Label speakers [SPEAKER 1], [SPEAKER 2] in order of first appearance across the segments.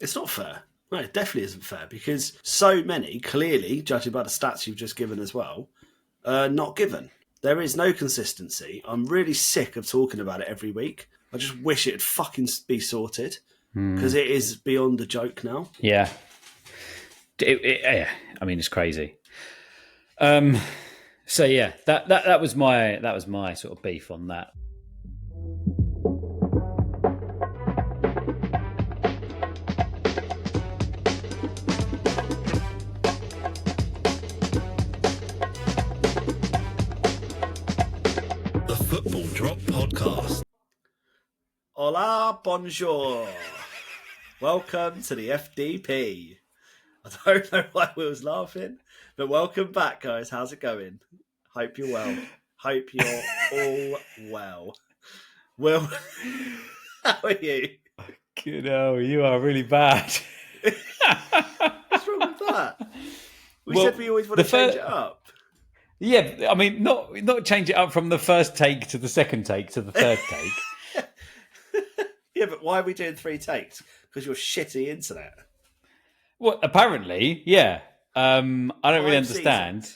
[SPEAKER 1] It's not fair. No, it definitely isn't fair because so many, clearly, judging by the stats you've just given as well, not given. There is no consistency. I'm really sick of talking about it every week. I just wish it'd fucking be sorted because it is beyond a joke now.
[SPEAKER 2] Yeah. I mean, it's crazy. So yeah, that was my sort of beef on that.
[SPEAKER 1] The Football Drop Podcast. Hola, bonjour. Welcome to the FDP. I don't know why we was laughing, but welcome back, guys. How's it going? Hope you're well. Hope you're all well. Well, how are you?
[SPEAKER 2] You know, you are really bad.
[SPEAKER 1] What's wrong with that? We said we always want to change it up.
[SPEAKER 2] Yeah, I mean, not change it up from the first take to the second take to the third take.
[SPEAKER 1] Yeah, but why are we doing 3 takes? Because you're shitty internet.
[SPEAKER 2] Well, apparently, yeah. I don't really understand.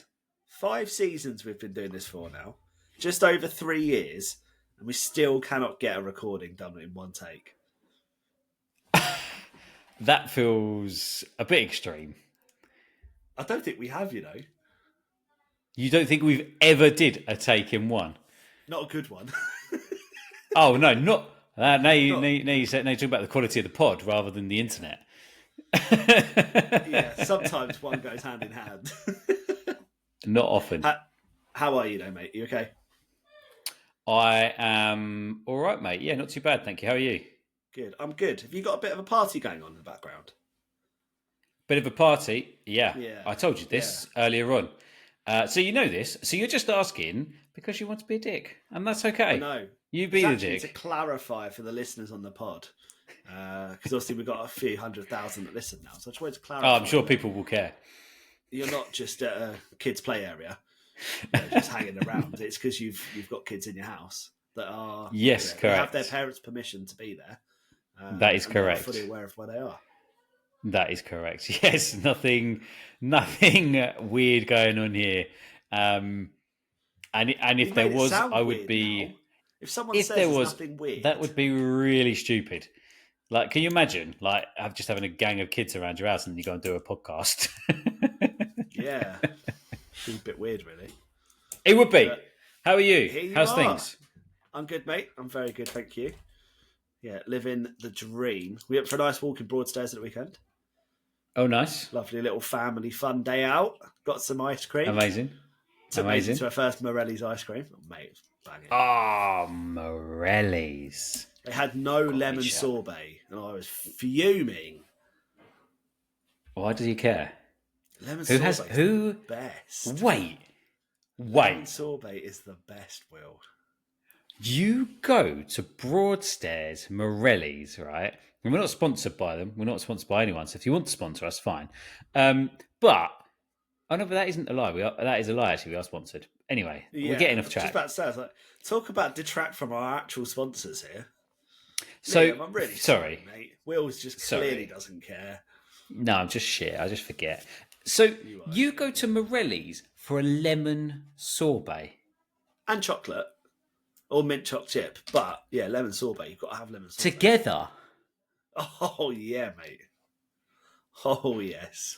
[SPEAKER 1] 5 seasons we've been doing this for now. Just over 3 years, and we still cannot get a recording done in 1 take.
[SPEAKER 2] That feels a bit extreme.
[SPEAKER 1] I don't think we have, you know.
[SPEAKER 2] You don't think we've ever did a take in one?
[SPEAKER 1] Not a good one.
[SPEAKER 2] Oh no, not now. You talk about the quality of the pod rather than the internet.
[SPEAKER 1] Yeah, sometimes one goes hand in hand.
[SPEAKER 2] Not often.
[SPEAKER 1] How are you, though, mate? You okay?
[SPEAKER 2] I am all right, mate. Yeah, not too bad, thank you. How are you?
[SPEAKER 1] Good. I'm good. Have you got a bit of a party going on in the background?
[SPEAKER 2] Bit of a party, yeah.
[SPEAKER 1] Yeah.
[SPEAKER 2] I told you this earlier on. So you know this. So you're just asking because you want to be a dick, and that's okay.
[SPEAKER 1] No,
[SPEAKER 2] you be the dick.
[SPEAKER 1] To clarify for the listeners on the pod, because obviously we've got a few 100,000 that listen now. So I just wanted to clarify.
[SPEAKER 2] Oh, I'm sure people will care.
[SPEAKER 1] You're not just at a kids' play area, just hanging around. It's because you've got kids in your house that are
[SPEAKER 2] correct.
[SPEAKER 1] They have their parents' permission to be there.
[SPEAKER 2] That is correct.
[SPEAKER 1] Fully aware of where they are.
[SPEAKER 2] That is correct. Yes, nothing weird going on here. And if there was, I would be.
[SPEAKER 1] Now. If someone says there's nothing weird,
[SPEAKER 2] that would be really stupid. Like, can you imagine? Like, just having a gang of kids around your house and you go and do a podcast.
[SPEAKER 1] Yeah, it'd be a bit weird, really.
[SPEAKER 2] It would be. How are you? How's things?
[SPEAKER 1] I'm good, mate. I'm very good, thank you. Yeah, living the dream. We went for a nice walk in Broadstairs at the weekend.
[SPEAKER 2] Oh, nice.
[SPEAKER 1] Lovely little family fun day out. Got some ice cream.
[SPEAKER 2] Amazing.
[SPEAKER 1] Took me to our first Morelli's ice cream. Oh, mate, banging.
[SPEAKER 2] Oh, Morelli's.
[SPEAKER 1] They had no lemon sorbet, and I was fuming.
[SPEAKER 2] Why does he care?
[SPEAKER 1] Lemon sorbet is the best.
[SPEAKER 2] Wait.
[SPEAKER 1] Lemon sorbet is the best, Will.
[SPEAKER 2] You go to Broadstairs Morelli's, right? And we're not sponsored by them. We're not sponsored by anyone. So if you want to sponsor us, fine. But I know, but that isn't a lie. That is a lie. Actually, we are sponsored. Anyway, we're getting off track.
[SPEAKER 1] Just about to say, I was like, talk about detract from our actual sponsors here.
[SPEAKER 2] So
[SPEAKER 1] Liam, I'm really sorry, mate. Will's just clearly doesn't care.
[SPEAKER 2] No, I'm just shit. I just forget. So you go to Morelli's for a lemon sorbet
[SPEAKER 1] and chocolate. Or mint choc chip. But, yeah, lemon sorbet. You've got to have lemon sorbet.
[SPEAKER 2] Together?
[SPEAKER 1] Oh, yeah, mate. Oh, yes.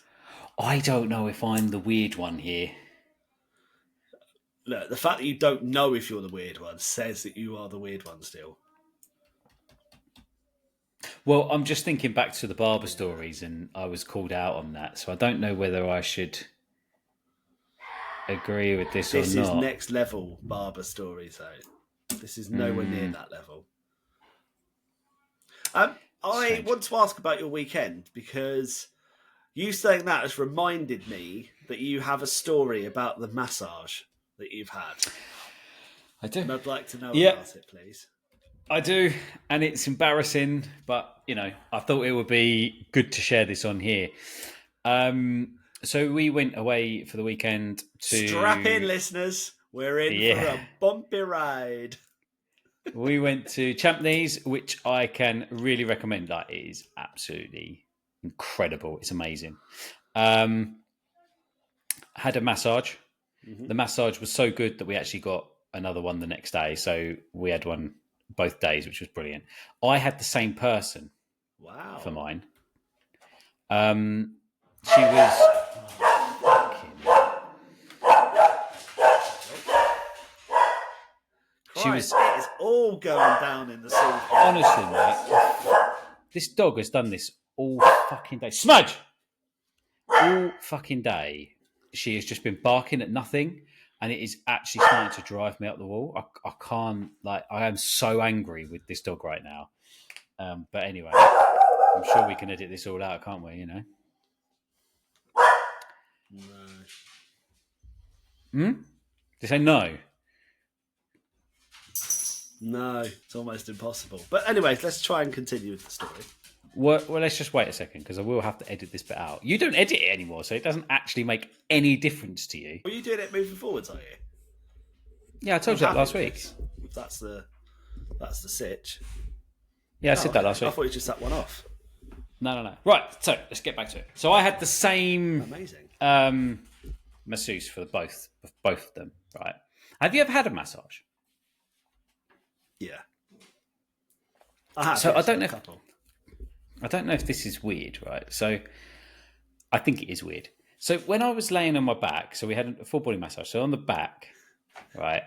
[SPEAKER 2] I don't know if I'm the weird one here.
[SPEAKER 1] Look, the fact that you don't know if you're the weird one says that you are the weird one still.
[SPEAKER 2] Well, I'm just thinking back to the barber stories and I was called out on that. So I don't know whether I should agree with this or not.
[SPEAKER 1] This is next level barber stories, though. This is nowhere near that level. I want to ask about your weekend because you saying that has reminded me that you have a story about the massage that you've had.
[SPEAKER 2] I do.
[SPEAKER 1] And I'd like to know about it, please.
[SPEAKER 2] I do, and it's embarrassing, but, you know, I thought it would be good to share this on here. So we went away for the weekend to...
[SPEAKER 1] Strap in, listeners. We're in for a bumpy ride.
[SPEAKER 2] We went to Champneys, which I can really recommend. Like, it is absolutely incredible. It's amazing. Had a massage.
[SPEAKER 1] Mm-hmm.
[SPEAKER 2] The massage was so good that we actually got another one the next day. So we had one both days, which was brilliant. I had the same person
[SPEAKER 1] Wow.
[SPEAKER 2] for mine. She was
[SPEAKER 1] She was. It is all going down in the soup.
[SPEAKER 2] Honestly, mate, this dog has done this all fucking day. Smudge! All fucking day, she has just been barking at nothing, and it is actually starting to drive me up the wall. I can't, like, I am so angry with this dog right now. But anyway, I'm sure we can edit this all out, can't we? You know?
[SPEAKER 1] No.
[SPEAKER 2] They say no.
[SPEAKER 1] No, it's almost impossible. But anyways, let's try and continue with the story.
[SPEAKER 2] Well, let's just wait a second because I will have to edit this bit out. You don't edit it anymore, so it doesn't actually make any difference to you.
[SPEAKER 1] Are you doing it moving forwards, are you?
[SPEAKER 2] Yeah, I told you that last week.
[SPEAKER 1] If that's the sitch.
[SPEAKER 2] Yeah, I said that last week.
[SPEAKER 1] I thought you just sat one off.
[SPEAKER 2] No. Right, so let's get back to it. So I had the same masseuse for both of them, right? Have you ever had a massage?
[SPEAKER 1] Yeah. I have.
[SPEAKER 2] So I don't know if this is weird, right? So I think it is weird. So when I was laying on my back, so we had a full body massage. So on the back, right?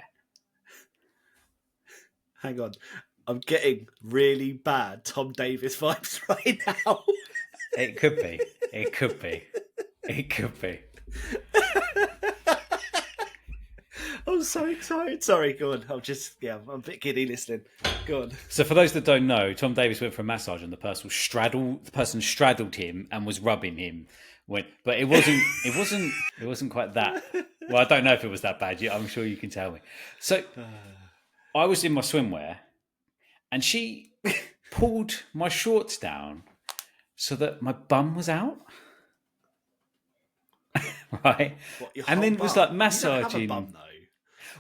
[SPEAKER 1] Hang on. I'm getting really bad Tom Davis vibes right now.
[SPEAKER 2] It could be. It could be. It could be.
[SPEAKER 1] I'm so excited. Sorry, go on. I'm a bit giddy listening. Go on.
[SPEAKER 2] So for those that don't know, Tom Davis went for a massage and the person straddled him and was rubbing him. But it wasn't quite that. Well, I don't know if it was that bad. I'm sure you can tell me. So I was in my swimwear and she pulled my shorts down so that my bum was out. Right? And then it was like massaging.
[SPEAKER 1] You don't have a bum, though.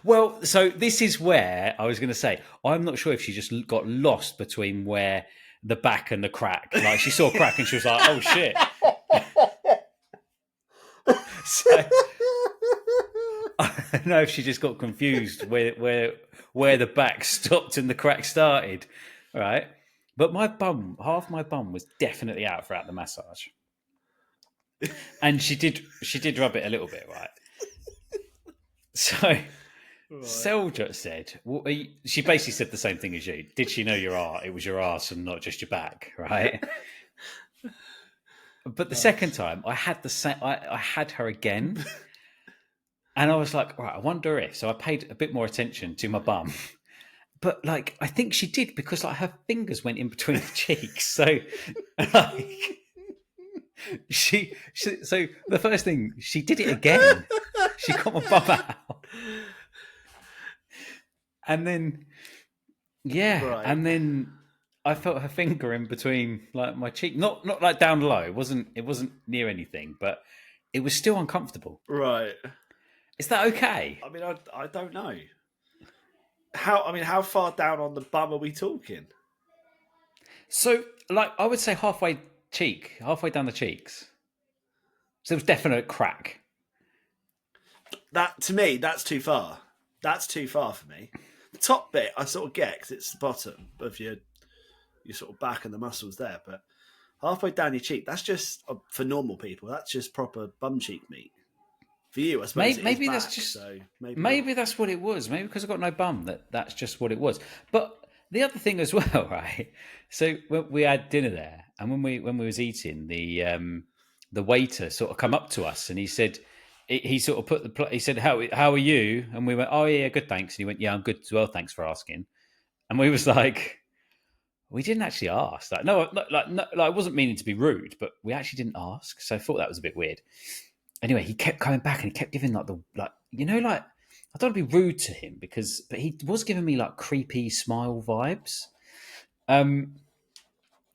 [SPEAKER 2] Well, so this is where I was going to say, I'm not sure if she just got lost between where the back and the crack. Like she saw a crack and she was like, oh shit. So I don't know if she just got confused where the back stopped and the crack started. Right. But half my bum was definitely out throughout the massage. And she did rub it a little bit, right? So Selja said, she basically said the same thing as you. Did she know it was your arse and not just your back, right? But the second time, I had I had her again, and I was like, right, I wonder if. So I paid a bit more attention to my bum, but like I think she did because like her fingers went in between the cheeks. So like so the first thing she did it again. She got my bum out. And then, and then I felt her finger in between like my cheek, not like down low. It wasn't near anything, but it was still uncomfortable.
[SPEAKER 1] Right.
[SPEAKER 2] Is that okay?
[SPEAKER 1] I mean, I don't know. How far down on the bum are we talking?
[SPEAKER 2] So, like, I would say halfway down the cheeks. So it was definitely a crack.
[SPEAKER 1] That to me, that's too far. That's too far for me. The top bit I sort of get because it's the bottom of your sort of back and the muscles there, but halfway down your cheek, that's just for normal people. That's just proper bum cheek meat. For you, I suppose
[SPEAKER 2] maybe
[SPEAKER 1] back,
[SPEAKER 2] that's just
[SPEAKER 1] so
[SPEAKER 2] maybe that's what it was. Maybe because I got no bum, that's just what it was. But the other thing as well, right? So we had dinner there, and when we was eating, the waiter sort of come up to us and he said. He sort of he said, how are you? And we went, oh, yeah, good, thanks. And he went, yeah, I'm good as well, thanks for asking. And we was like, we didn't actually ask. Like, no, I wasn't meaning to be rude, but we actually didn't ask. So I thought that was a bit weird. Anyway, he kept coming back and he kept giving I don't want to be rude to him but he was giving me like creepy smile vibes. And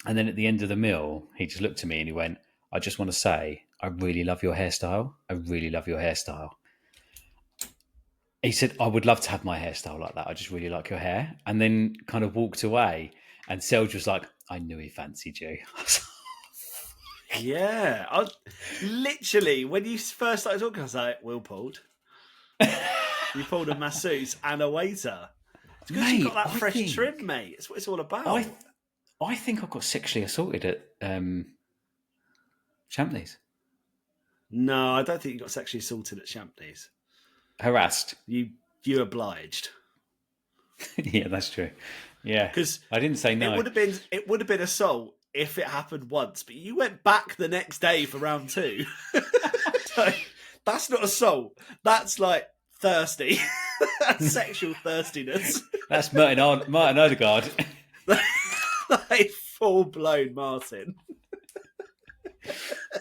[SPEAKER 2] then at the end of the meal, he just looked at me and he went, I just want to say, I really love your hairstyle. I really love your hairstyle. He said, I would love to have my hairstyle like that. I just really like your hair. And then kind of walked away. And Selge was like, I knew he fancied you. I was like,
[SPEAKER 1] Yeah, literally when you first started talking, I was like, "Will pulled. You pulled a masseuse and a waiter. It's because you've got
[SPEAKER 2] Mate,
[SPEAKER 1] that fresh trim, mate. It's what it's all about."
[SPEAKER 2] I I think I got sexually assaulted at Champneys.
[SPEAKER 1] No, I don't think you got sexually assaulted at Champneys.
[SPEAKER 2] Harassed.
[SPEAKER 1] You obliged.
[SPEAKER 2] Yeah, that's true. Yeah,
[SPEAKER 1] Because
[SPEAKER 2] I didn't say no.
[SPEAKER 1] it would have been assault if it happened once, but you went back the next day for round 2. So that's not assault. That's like thirsty. That's sexual thirstiness.
[SPEAKER 2] That's Martin Odegaard.
[SPEAKER 1] Like full blown Martin.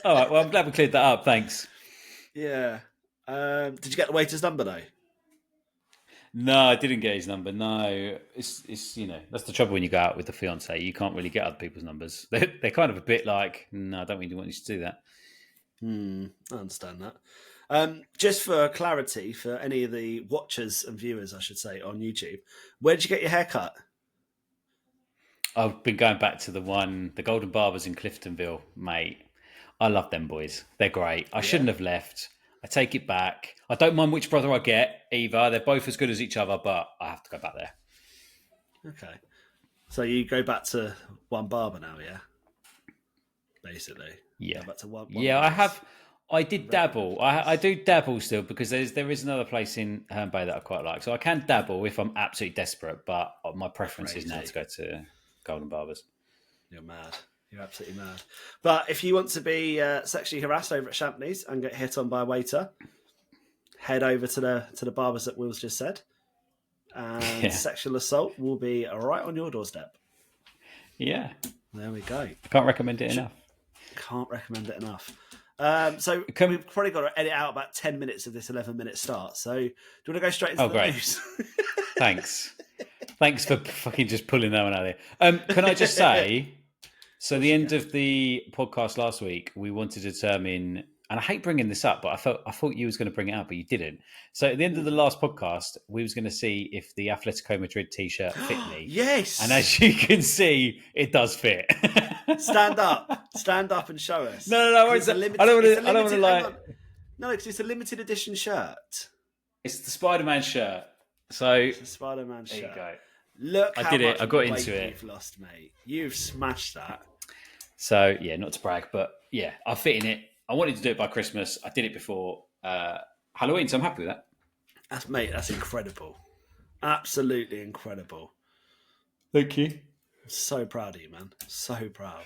[SPEAKER 2] All right, well, I'm glad we cleared that up. Thanks.
[SPEAKER 1] Yeah. Did you get the waiter's number though?
[SPEAKER 2] No, I didn't get his number. No, it's that's the trouble when you go out with the fiance. You can't really get other people's numbers. They're kind of a bit like, no, I don't really want you to do that.
[SPEAKER 1] I understand that. Just for clarity, for any of the watchers and viewers, I should say, on YouTube, where did you get your haircut?
[SPEAKER 2] I've been going back to the Golden Barbers in Cliftonville, mate. I love them boys. They're great. I shouldn't have left. I take it back. I don't mind which brother I get either. They're both as good as each other, but I have to go back there.
[SPEAKER 1] Okay. So you go back to one barber now, yeah? Basically.
[SPEAKER 2] Yeah.
[SPEAKER 1] Go back to one
[SPEAKER 2] yeah, I have. I did dabble. I do dabble still because there is another place in Herne Bay that I quite like. So I can dabble if I'm absolutely desperate, but my preference is now to go to Golden Barbers.
[SPEAKER 1] You're mad. You're absolutely mad. But if you want to be sexually harassed over at Champneys and get hit on by a waiter, head over to the barbers that Will's just said. And sexual assault will be right on your doorstep.
[SPEAKER 2] Yeah.
[SPEAKER 1] There we go.
[SPEAKER 2] Can't recommend it enough.
[SPEAKER 1] Can't recommend it enough. So we've probably got to edit out about 10 minutes of this 11-minute start. So do you want to go straight into the news?
[SPEAKER 2] Thanks. Thanks for fucking just pulling that one out there. Can I just say, so the end of the podcast last week, we wanted to determine, and I hate bringing this up, but I thought you was going to bring it up, but you didn't. So at the end of the last podcast, we was going to see if the Atletico Madrid t-shirt fit me.
[SPEAKER 1] Yes.
[SPEAKER 2] And as you can see, it does fit.
[SPEAKER 1] Stand up and show us.
[SPEAKER 2] No. I don't want to lie.
[SPEAKER 1] No, because it's a limited edition shirt.
[SPEAKER 2] It's the Spider-Man shirt. So
[SPEAKER 1] it's the Spider-Man shirt.
[SPEAKER 2] There you go.
[SPEAKER 1] Look,
[SPEAKER 2] I did it. I got into
[SPEAKER 1] it. You've lost, mate. You've smashed that.
[SPEAKER 2] So yeah, not to brag, but yeah, I fit in it. I wanted to do it by Christmas. I did it before Halloween, so I'm happy with that.
[SPEAKER 1] That's incredible. Absolutely incredible.
[SPEAKER 2] Thank you.
[SPEAKER 1] I'm so proud of you, man. So proud.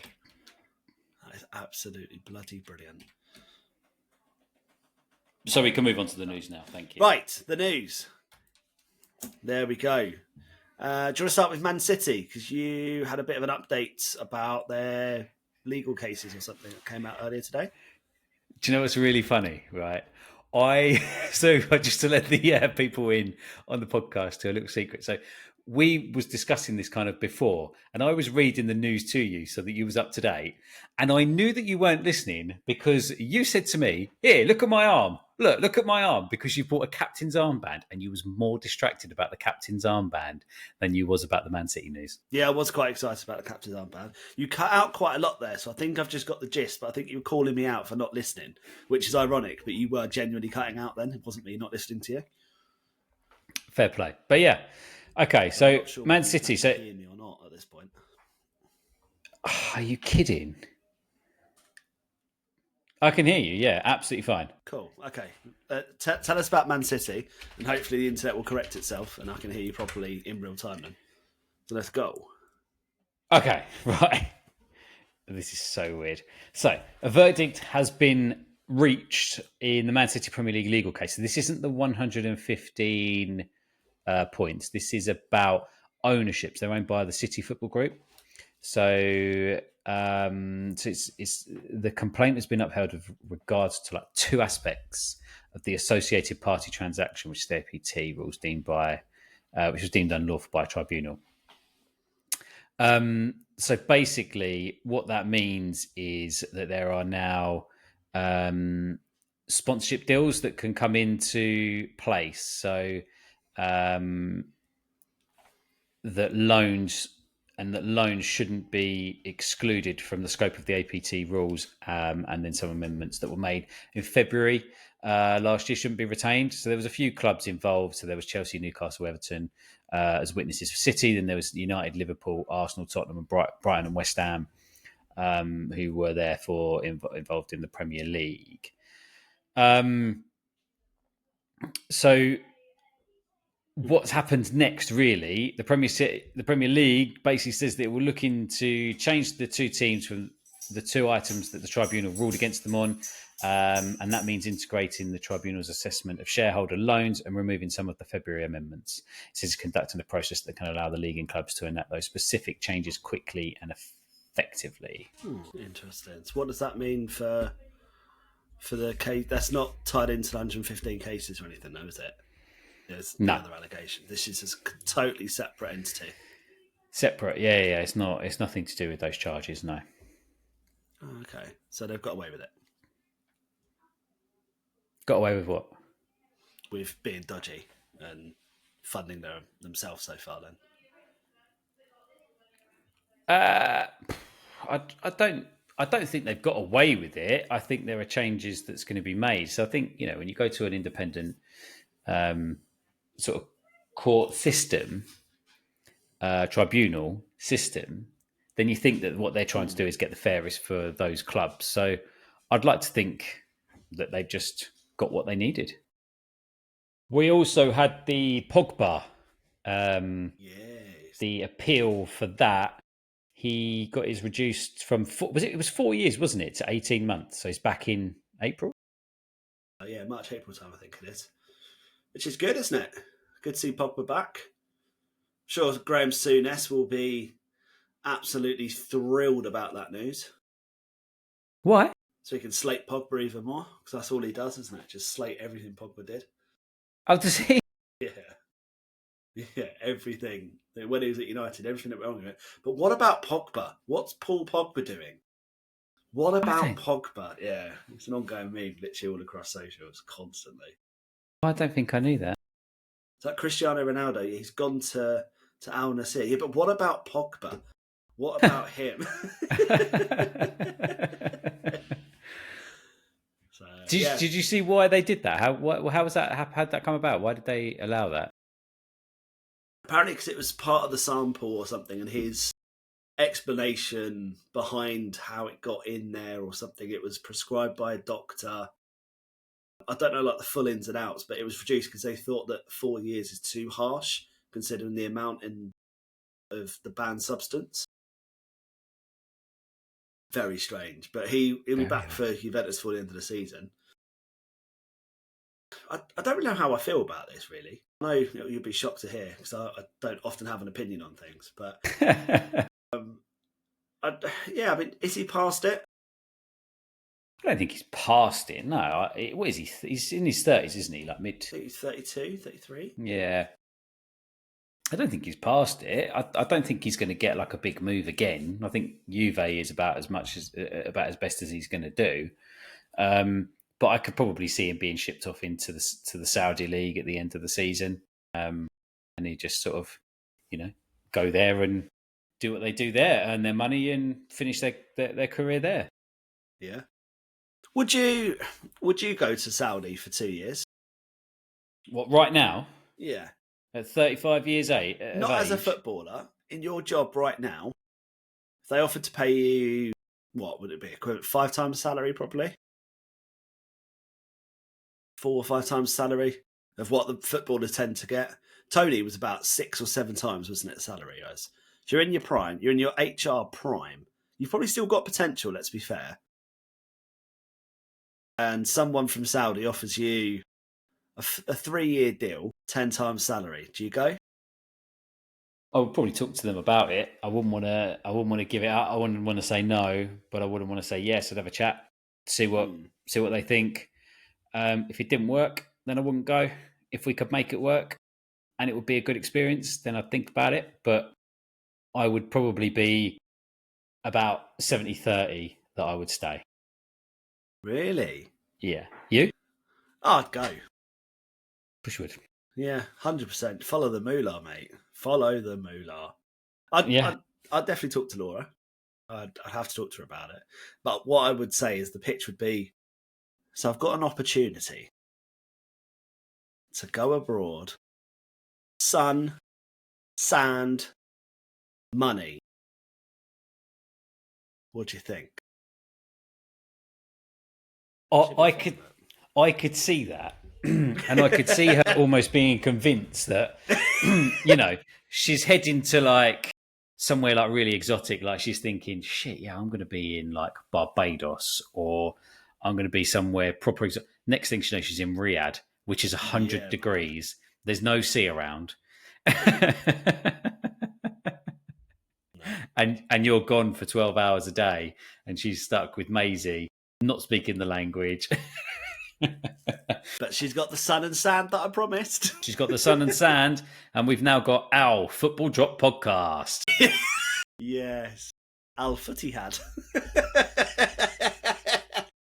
[SPEAKER 1] That is absolutely bloody brilliant.
[SPEAKER 2] So we can move on to the news now. Thank you.
[SPEAKER 1] Right, the news. There we go. Do you want to start with Man City? Because you had a bit of an update about their legal cases or something that came out earlier today.
[SPEAKER 2] Do you know what's really funny, right? Just to let the people in on the podcast to a little secret. So we was discussing this kind of before, and I was reading the news to you so that you was up to date. And I knew that you weren't listening because you said to me, "Here, look at my arm. Look at my arm," because you bought a captain's armband, and you was more distracted about the captain's armband than you was about the Man City news.
[SPEAKER 1] Yeah, I was quite excited about the captain's armband. You cut out quite a lot there, so I think I've just got the gist, but I think you were calling me out for not listening, which is ironic, but you were genuinely cutting out then. It wasn't me not listening to you.
[SPEAKER 2] Fair play. But yeah. Okay, so
[SPEAKER 1] sure
[SPEAKER 2] Man City. So
[SPEAKER 1] hear me or not at this point?
[SPEAKER 2] Are you kidding? I can hear you. Yeah, absolutely fine.
[SPEAKER 1] Cool. Okay. Tell us about Man City, and hopefully the internet will correct itself, and I can hear you properly in real time. Then, so let's go.
[SPEAKER 2] Okay. Right. This is so weird. So a verdict has been reached in the Man City Premier League legal case. So this isn't the 115 points. This is about ownerships. They're owned by the City Football Group. So, it's the complaint has been upheld with regards to like two aspects of the associated party transaction, which the APT rules which was deemed unlawful by a tribunal. So basically, what that means is that there are now sponsorship deals that can come into place. So that loans and that loans shouldn't be excluded from the scope of the APT rules, and then some amendments that were made in February last year shouldn't be retained. So there was a few clubs involved. So there was Chelsea, Newcastle, Everton as witnesses for City. Then there was United, Liverpool, Arsenal, Tottenham, and Brighton and West Ham, who were therefore involved in the Premier League. So what's happened next, really, the Premier League basically says that it will look into change the two teams from the two items that the tribunal ruled against them on, and that means integrating the tribunal's assessment of shareholder loans and removing some of the February amendments. It says conducting a process that can allow the league and clubs to enact those specific changes quickly and effectively.
[SPEAKER 1] Interesting. So what does that mean for the case? That's not tied into the 115 cases or anything, though, is it? There's the
[SPEAKER 2] No.
[SPEAKER 1] other allegation. This is a totally separate entity.
[SPEAKER 2] Separate, yeah. It's not. It's nothing to do with those charges. No.
[SPEAKER 1] Oh, okay, so they've got away with it.
[SPEAKER 2] Got away with what?
[SPEAKER 1] With being dodgy and funding themselves so far. Then.
[SPEAKER 2] I don't think they've got away with it. I think there are changes that's going to be made. So I think when you go to an independent sort of court system, tribunal system, then you think that what they're trying to do is get the fairest for those clubs. So I'd like to think that they've just got what they needed. We also had the Pogba,
[SPEAKER 1] Yes.
[SPEAKER 2] the appeal for that. He got his reduced from it was 4 years, wasn't it, to 18 months. So he's back in April.
[SPEAKER 1] Yeah, March, April time, I think it is. Which is good, isn't it? Good to see Pogba back. Sure, Graham Souness will be absolutely thrilled about that news.
[SPEAKER 2] Why?
[SPEAKER 1] So he can slate Pogba even more, because that's all he does, isn't it? Just slate everything Pogba did.
[SPEAKER 2] Oh, does he?
[SPEAKER 1] Yeah, everything. When he was at United, everything that went wrong with it. But what about Pogba? What's Paul Pogba doing? What about Pogba? Yeah, it's an ongoing meme, literally all across socials, constantly.
[SPEAKER 2] I don't think I knew that.
[SPEAKER 1] It's like Cristiano Ronaldo. He's gone to Al Nassr. Yeah, but what about Pogba? What about him?
[SPEAKER 2] Did you see why they did that? How was that? How did that come about? Why did they allow that?
[SPEAKER 1] Apparently, because it was part of the sample or something, and his explanation behind how it got in there or something. It was prescribed by a doctor. I don't know the full ins and outs, but it was reduced because they thought that 4 years is too harsh considering the amount of the banned substance. Very strange, but he'll be back for Juventus for the end of the season. I don't really know how I feel about this, really. I know you'll be shocked to hear because I don't often have an opinion on things, but I mean, is he past it?
[SPEAKER 2] I don't think he's past it. No, what is he? He's in his 30s, isn't he? Like mid.
[SPEAKER 1] I think he's 32, 33.
[SPEAKER 2] Yeah. I don't think he's past it. I don't think he's going to get a big move again. I think Juve is about as best as he's going to do. But I could probably see him being shipped off into the Saudi League at the end of the season, and he just sort of, go there and do what they do there, earn their money, and finish their career there.
[SPEAKER 1] Yeah. Would you go to Saudi for 2 years?
[SPEAKER 2] What, right now?
[SPEAKER 1] Yeah.
[SPEAKER 2] At 35 years old?
[SPEAKER 1] Not as a footballer. In your job right now, if they offered to pay you, what would it be? Equivalent 5 times salary, probably? 4 or 5 times salary of what the footballers tend to get. Tony was about 6 or 7 times, wasn't it, salary? As so you're in your prime, you're in your HR prime. You've probably still got potential, let's be fair. And someone from Saudi offers you a 3-year deal, 10 times salary. Do you go?
[SPEAKER 2] I would probably talk to them about it. I wouldn't want to give it out. I wouldn't want to say no, but I wouldn't want to say yes. I'd have a chat, see what they think. If it didn't work, then I wouldn't go. If we could make it work and it would be a good experience, then I'd think about it. But I would probably be about 70-30 that I would stay.
[SPEAKER 1] Really?
[SPEAKER 2] Yeah. You?
[SPEAKER 1] Oh, I'd go.
[SPEAKER 2] Push wood.
[SPEAKER 1] Yeah, 100%. Follow the moolah, mate. Follow the moolah. I'd definitely talk to Laura. I'd have to talk to her about it. But what I would say is the pitch would be, so I've got an opportunity to go abroad. Sun, sand, money. What do you think?
[SPEAKER 2] I could see that. And I could see her almost being convinced that, she's heading to like somewhere like really exotic. Like she's thinking, shit, yeah, I'm going to be in like Barbados, or I'm going to be somewhere proper exotic. Next thing she knows, she's in Riyadh, which is 100 degrees. There's no sea around. And you're gone for 12 hours a day, and she's stuck with Maisie, not speaking the language.
[SPEAKER 1] But she's got the sun and sand that I promised.
[SPEAKER 2] She's got the sun and sand, and we've now got our Football Drop podcast.
[SPEAKER 1] Yes. Al Footy had.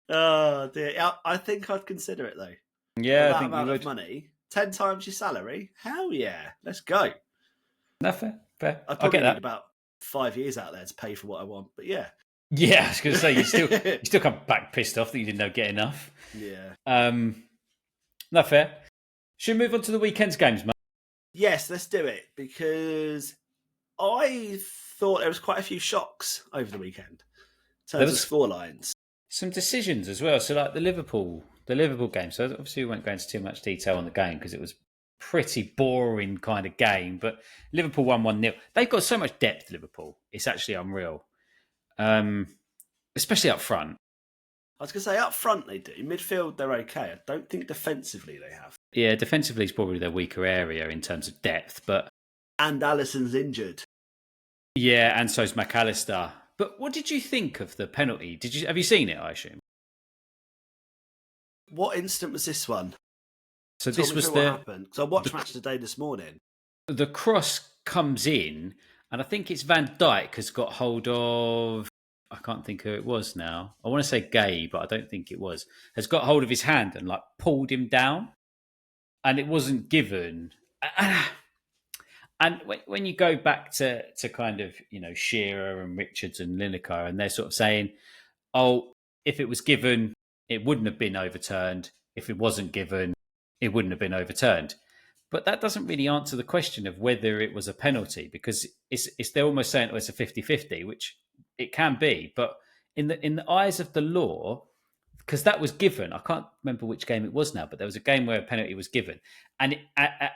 [SPEAKER 1] Oh dear. I think I'd consider it though.
[SPEAKER 2] Yeah,
[SPEAKER 1] that
[SPEAKER 2] I think
[SPEAKER 1] amount
[SPEAKER 2] you
[SPEAKER 1] of
[SPEAKER 2] would.
[SPEAKER 1] money, 10 times your salary. Hell yeah, let's go.
[SPEAKER 2] No, fair.
[SPEAKER 1] I'd
[SPEAKER 2] I
[SPEAKER 1] probably
[SPEAKER 2] get that.
[SPEAKER 1] need about 5 years out there to pay for what I want, but yeah.
[SPEAKER 2] Yeah, I was going to say you still come back pissed off that you didn't get enough.
[SPEAKER 1] Yeah.
[SPEAKER 2] No, fair. Should we move on to the weekend's games, mate?
[SPEAKER 1] Yes, let's do it, because I thought there was quite a few shocks over the weekend in terms of scorelines.
[SPEAKER 2] Some decisions as well. So like the Liverpool game. So obviously we won't go into too much detail on the game because it was pretty boring kind of game. But Liverpool won 1-0. They've got so much depth, Liverpool. It's actually unreal. Especially up front.
[SPEAKER 1] I was going to say up front they do. Midfield they're okay. I don't think defensively they have.
[SPEAKER 2] Yeah, defensively is probably their weaker area in terms of depth, but
[SPEAKER 1] and Alisson's injured.
[SPEAKER 2] Yeah, and so's McAllister. But what did you think of the penalty? Have you seen it, I assume?
[SPEAKER 1] What instant was this one?
[SPEAKER 2] So
[SPEAKER 1] Tell
[SPEAKER 2] this was
[SPEAKER 1] what happened. Because I watched Match Today this morning.
[SPEAKER 2] The cross comes in, and I think it's Van Dijk has got hold of. I can't think who it was now. I want to say Gay, but I don't think it was. Has got hold of his hand and like pulled him down, and it wasn't given. And when you go back to kind of, Shearer and Richards and Lineker, and they're sort of saying, oh, if it was given, it wouldn't have been overturned. If it wasn't given, it wouldn't have been overturned. But that doesn't really answer the question of whether it was a penalty, because they're almost saying it's a 50-50, which it can be. But in the eyes of the law, because that was given. I can't remember which game it was now, but there was a game where a penalty was given, and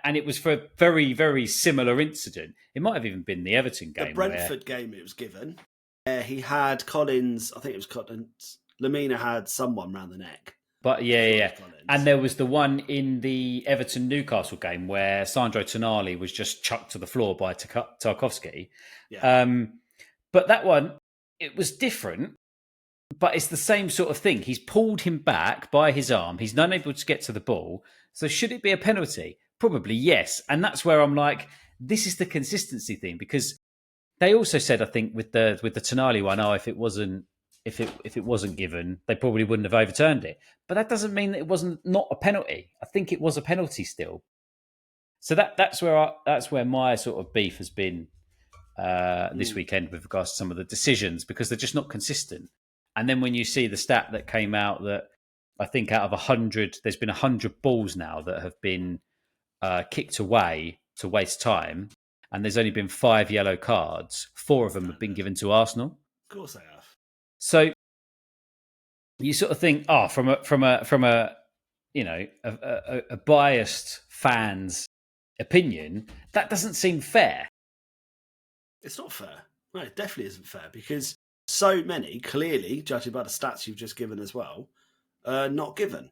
[SPEAKER 2] it was for a very, very similar incident. It might have even been the Everton game,
[SPEAKER 1] the Brentford game. It was given. He had Collins. I think it was Collins. Lamina had someone round the neck.
[SPEAKER 2] But yeah. And there was the one in the Everton Newcastle game where Sandro Tonali was just chucked to the floor by Tarkowski.
[SPEAKER 1] Yeah.
[SPEAKER 2] But that one, it was different. But it's the same sort of thing. He's pulled him back by his arm. He's not able to get to the ball. So should it be a penalty? Probably yes. And that's where I'm like, this is the consistency thing, because they also said, I think, with the Tonali one, if it wasn't given, they probably wouldn't have overturned it. But that doesn't mean that it wasn't not a penalty. I think it was a penalty still. So that's where my sort of beef has been this weekend with regards to some of the decisions, because they're just not consistent. And then when you see the stat that came out that I think out of 100, there's been 100 balls now that have been kicked away to waste time, and there's only been 5 yellow cards. 4 of them have been given to Arsenal.
[SPEAKER 1] Of course they have.
[SPEAKER 2] So you sort of think, from a biased fan's opinion, that doesn't seem fair.
[SPEAKER 1] It's not fair. No, it definitely isn't fair, because so many, clearly, judging by the stats you've just given as well, not given.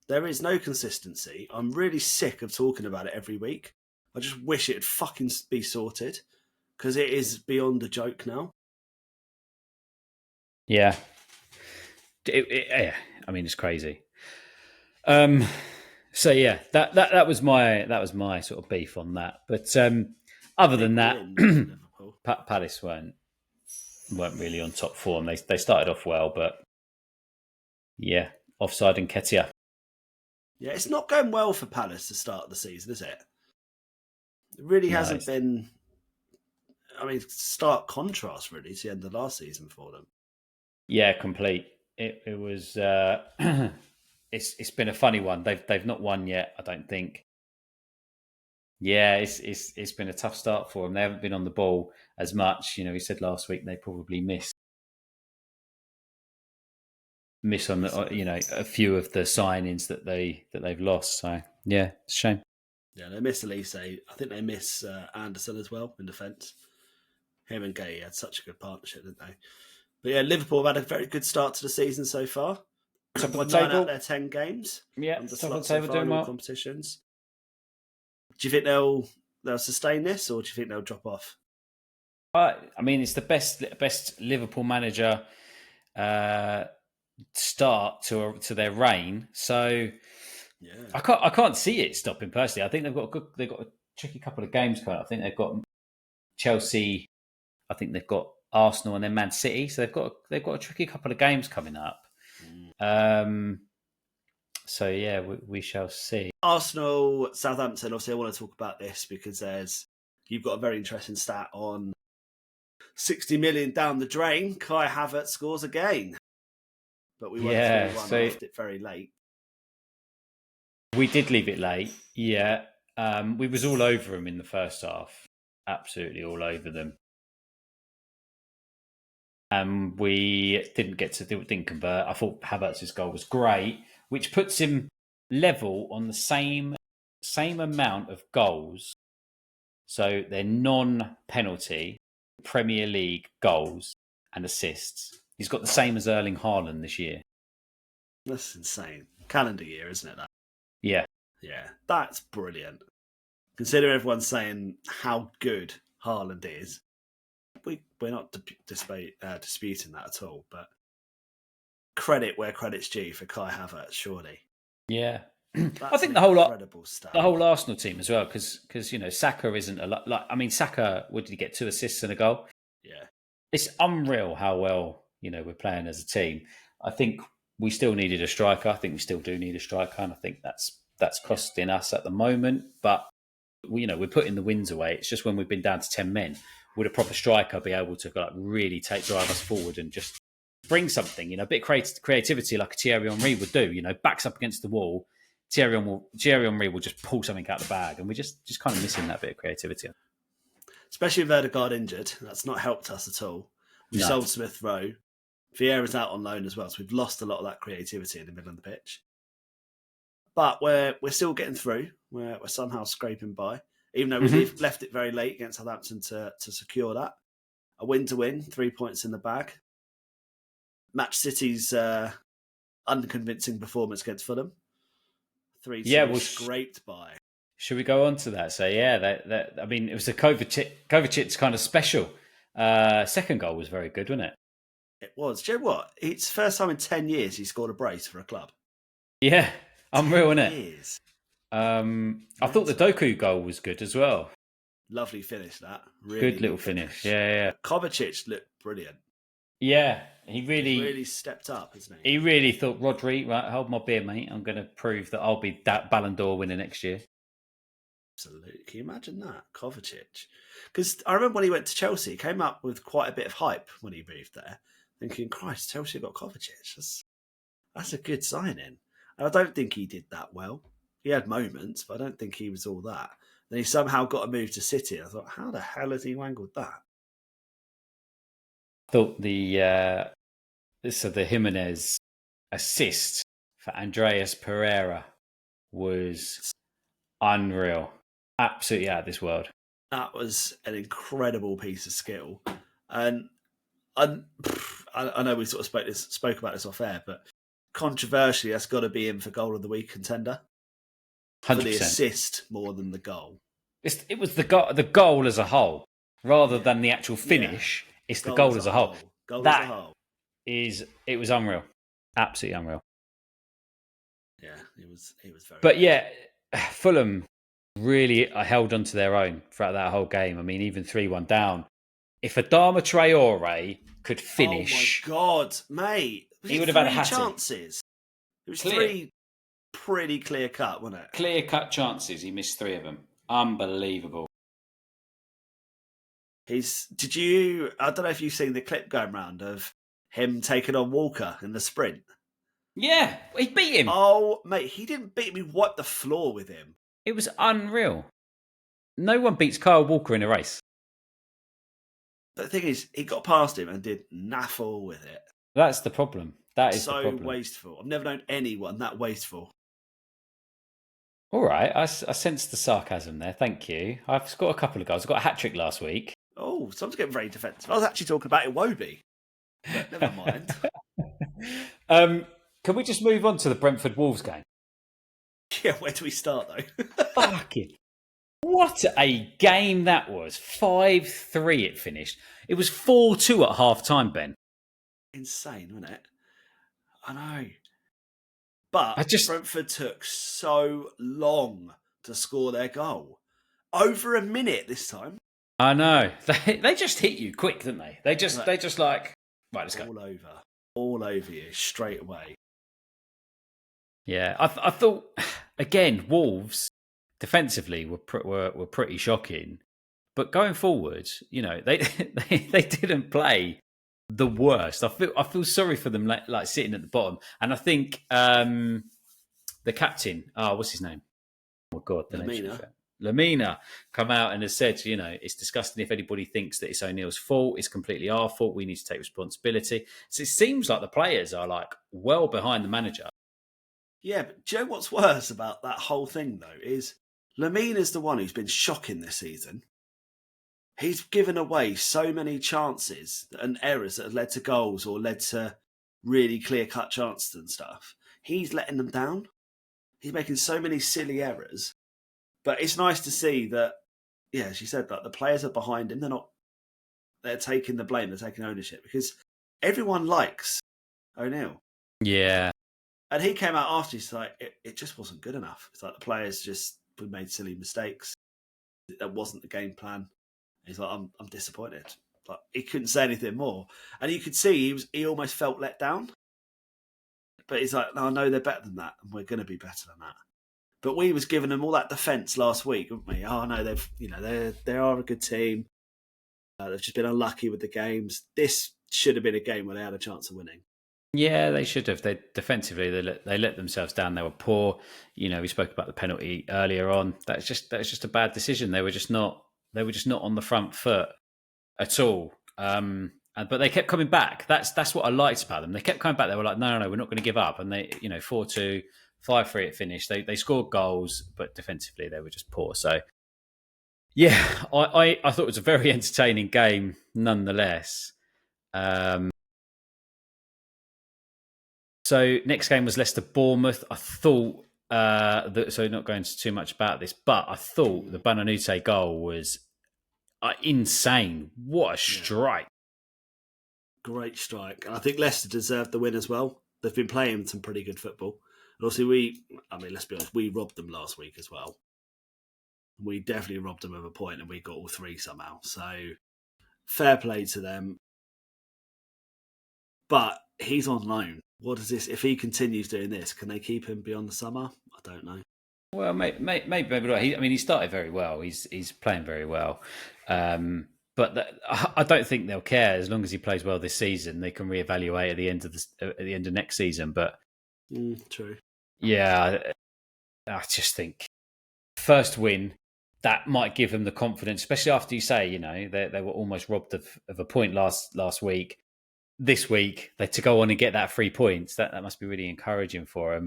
[SPEAKER 1] There is no consistency. I'm really sick of talking about it every week. I just wish it'd fucking be sorted, because it is beyond a joke now.
[SPEAKER 2] Yeah. I mean, it's crazy. So yeah, that was my sort of beef on that. But other than that, Palace weren't really on top form. They started off well, but yeah, offside and Ketia.
[SPEAKER 1] Yeah, it's not going well for Palace to start the season, is it? It really hasn't been. I mean, stark contrast really to the end of last season for them.
[SPEAKER 2] Yeah, complete. It was. It's been a funny one. They've not won yet. I don't think. Yeah, it's been a tough start for them. They haven't been on the ball as much. You know, he said last week they probably miss on a few of the signings that they've lost. So yeah, it's a shame.
[SPEAKER 1] Yeah, they miss Elise. I think they miss Anderson as well in defence. Him and Gay had such a good partnership, didn't they? But yeah, Liverpool have had a very good start to the season so far.
[SPEAKER 2] Top of the
[SPEAKER 1] Won 9 out of
[SPEAKER 2] table.
[SPEAKER 1] their 10 games.
[SPEAKER 2] Yeah,
[SPEAKER 1] Under
[SPEAKER 2] top of
[SPEAKER 1] slot
[SPEAKER 2] the
[SPEAKER 1] so
[SPEAKER 2] table
[SPEAKER 1] far
[SPEAKER 2] doing
[SPEAKER 1] in all
[SPEAKER 2] well.
[SPEAKER 1] competitions. Do you think they'll sustain this, or do you think they'll drop off?
[SPEAKER 2] I mean, it's the best Liverpool manager start to their reign. So
[SPEAKER 1] Yeah.
[SPEAKER 2] I can't see it stopping personally. I think they've got a tricky couple of games coming up. I think they've got Chelsea. I think they've got Arsenal and then Man City. So they've got a tricky couple of games coming up. So yeah, we shall see.
[SPEAKER 1] Arsenal, Southampton. Obviously, I want to talk about this because you've got a very interesting stat on 60 million down the drain. Kai Havertz scores again, but we won 3-1.
[SPEAKER 2] So
[SPEAKER 1] Left it very late.
[SPEAKER 2] we did leave it late. Yeah, we was all over them in the first half. Absolutely all over them. And we didn't convert. I thought Havertz's goal was great, which puts him level on the same amount of goals. So they're non-penalty Premier League goals and assists. He's got the same as Erling Haaland this year.
[SPEAKER 1] That's insane. Calendar year, isn't it? That?
[SPEAKER 2] Yeah.
[SPEAKER 1] Yeah, that's brilliant. Consider everyone saying how good Haaland is. We're not disputing that at all, but credit where credit's due for Kai Havertz, surely.
[SPEAKER 2] Yeah.
[SPEAKER 1] That's
[SPEAKER 2] I think
[SPEAKER 1] the
[SPEAKER 2] whole Arsenal team as well, because Saka isn't a lot. Like, I mean, Saka, what did he get? 2 assists and a goal.
[SPEAKER 1] Yeah,
[SPEAKER 2] it's unreal how well we're playing as a team. I think we still needed a striker. I think we still do need a striker, and I think that's costing us at the moment. But we're putting the wins away. It's just when we've been down to 10 men, would a proper striker be able to really drive us forward and just bring something? A bit of creativity like a Thierry Henry would do. Backs up against the wall. Thierry Henry will just pull something out of the bag, and we're just kind of missing that bit of creativity.
[SPEAKER 1] Especially with Odegaard injured, that's not helped us at all. We've sold Smith Rowe. Vieira's out on loan as well, so we've lost a lot of that creativity in the middle of the pitch. But we're still getting through. We're somehow scraping by, even though we left it very late against Southampton to secure that. A win to win, 3 points in the bag. Match City's unconvincing performance against Fulham. 3-2 scraped by.
[SPEAKER 2] Should we go on to that? So yeah, I mean, it was a Kovacic's kind of special. Second goal was very good, wasn't it?
[SPEAKER 1] It was. Do you know what? It's the first time in 10 years he scored a brace for a club.
[SPEAKER 2] Yeah, unreal, isn't it?
[SPEAKER 1] Years.
[SPEAKER 2] I thought the Doku goal was good as well.
[SPEAKER 1] Lovely finish, that. Really
[SPEAKER 2] good little finish. Yeah.
[SPEAKER 1] Kovacic looked brilliant.
[SPEAKER 2] Yeah,
[SPEAKER 1] He's really stepped up, hasn't he?
[SPEAKER 2] He really thought, Rodri, right, hold my beer, mate. I'm going to prove that I'll be that Ballon d'Or winner next year.
[SPEAKER 1] Absolutely. Can you imagine that? Kovacic. Because I remember when he went to Chelsea, he came up with quite a bit of hype when he moved there, thinking, Christ, Chelsea got Kovacic. That's a good signing. And I don't think he did that well. He had moments, but I don't think he was all that. Then he somehow got a move to City. I thought, how the hell has he wangled that?
[SPEAKER 2] I thought the Jimenez assist for Andreas Pereira was unreal. Absolutely out of this world.
[SPEAKER 1] That was an incredible piece of skill. And I know we sort of spoke about this off air, but controversially, that's got to be in for goal of the week contender.
[SPEAKER 2] 100%.
[SPEAKER 1] For the assist more than the goal.
[SPEAKER 2] It was the goal as a whole, rather than the actual finish. Yeah. It's the goal as a whole.
[SPEAKER 1] Goal as a whole.
[SPEAKER 2] It was unreal. Absolutely unreal.
[SPEAKER 1] Yeah, it was very
[SPEAKER 2] But yeah, Fulham really held on to their own throughout that whole game. I mean, even 3-1 down. If Adama Traore could finish...
[SPEAKER 1] Oh my God, mate.
[SPEAKER 2] He would have had a hat
[SPEAKER 1] chances. It was three pretty clear cut, wasn't it?
[SPEAKER 2] Clear cut chances. He missed 3 of them. Unbelievable.
[SPEAKER 1] Did you? I don't know if you've seen the clip going round of him taking on Walker in the sprint.
[SPEAKER 2] Yeah, he beat him.
[SPEAKER 1] Oh, mate, he didn't beat me. Wiped the floor with him.
[SPEAKER 2] It was unreal. No one beats Kyle Walker in a race.
[SPEAKER 1] But the thing is, he got past him and did naff all with it.
[SPEAKER 2] That's the problem. That is the
[SPEAKER 1] So
[SPEAKER 2] problem.
[SPEAKER 1] wasteful. I've never known anyone that wasteful.
[SPEAKER 2] All right, I sensed the sarcasm there. Thank you. I've got a couple of goals. I got a hat-trick last week.
[SPEAKER 1] Oh, someone's getting very defensive. I was actually talking about Iwobi. But never mind.
[SPEAKER 2] Can we just move on to the Brentford Wolves game?
[SPEAKER 1] Yeah, where do we start, though?
[SPEAKER 2] Fucking... What a game that was. 5-3 it finished. It was 4-2 at half-time, Ben.
[SPEAKER 1] Insane, wasn't it? I know. But Brentford took so long to score their goal. Over a minute this time.
[SPEAKER 2] I know. They just hit you quick, didn't they? They just like, right, let's go.
[SPEAKER 1] All over you, straight away.
[SPEAKER 2] Yeah, I thought, again, Wolves, defensively, were pretty shocking. But going forward, you know, they didn't play the worst. I feel sorry for them, like sitting at the bottom. And I think the captain, what's his name? Oh God, Lamina come out and has said, you know, it's disgusting if anybody thinks that it's O'Neill's fault. It's completely our fault. We need to take responsibility. So it seems like the players are like well behind the manager.
[SPEAKER 1] Yeah, but do you know what's worse about that whole thing, though, is Lamina's the one who's been shocking this season. He's given away so many chances and errors that have led to goals or led to really clear-cut chances and stuff. He's letting them down. He's making so many silly errors. But it's nice to see that, yeah, as you said, that the players are behind him. They're taking the blame, they're taking ownership because everyone likes O'Neill.
[SPEAKER 2] Yeah.
[SPEAKER 1] And he came out after, he's like, it just wasn't good enough. It's like the players just made silly mistakes. That wasn't the game plan. He's like, I'm disappointed. Like, he couldn't say anything more. And you could see he almost felt let down. But he's like, no, I know they're better than that, and we're going to be better than that. But we was giving them all that defence last week, weren't we? Oh no, they are a good team. They've just been unlucky with the games. This should have been a game where they had a chance of winning.
[SPEAKER 2] Yeah, they should have. They defensively they let themselves down. They were poor. You know, we spoke about the penalty earlier on. That's just a bad decision. They were just not on the front foot at all. But they kept coming back. That's what I liked about them. They kept coming back. They were like, no, we're not going to give up. And they, 4-2, 5-3 it finished. They scored goals, but defensively they were just poor. So yeah, I thought it was a very entertaining game nonetheless. So next game was Leicester Bournemouth. I thought so not going into too much about this, but I thought the Bananute goal was insane. What a strike.
[SPEAKER 1] Yeah. Great strike. And I think Leicester deserved the win as well. They've been playing some pretty good football. And also let's be honest, we robbed them last week as well. We definitely robbed them of a point and we got all three somehow. So fair play to them. But he's on loan. What is this? If he continues doing this, can they keep him beyond the summer? I don't know.
[SPEAKER 2] Well, maybe not. He started very well. He's playing very well. But I don't think they'll care as long as he plays well this season. They can reevaluate at the end of next season. But
[SPEAKER 1] true.
[SPEAKER 2] Yeah, I just think first win that might give them the confidence, especially after you say they were almost robbed of a point last week. This week, to go on and get that 3 points, that must be really encouraging for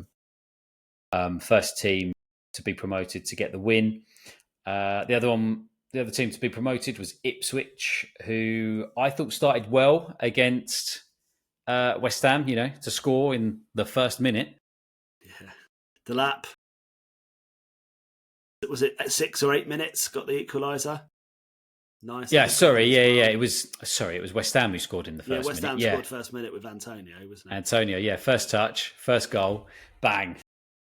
[SPEAKER 2] them. First team to be promoted to get the win. The other team to be promoted was Ipswich, who I thought started well against West Ham, to score in the first minute.
[SPEAKER 1] Yeah. Delap. Was it at 6 or 8 minutes? Got the equaliser. Nice.
[SPEAKER 2] Yeah, yeah. It was West Ham who scored in the first minute.
[SPEAKER 1] West Ham scored first minute with Antonio, wasn't it?
[SPEAKER 2] Antonio, yeah. First touch, first goal, bang.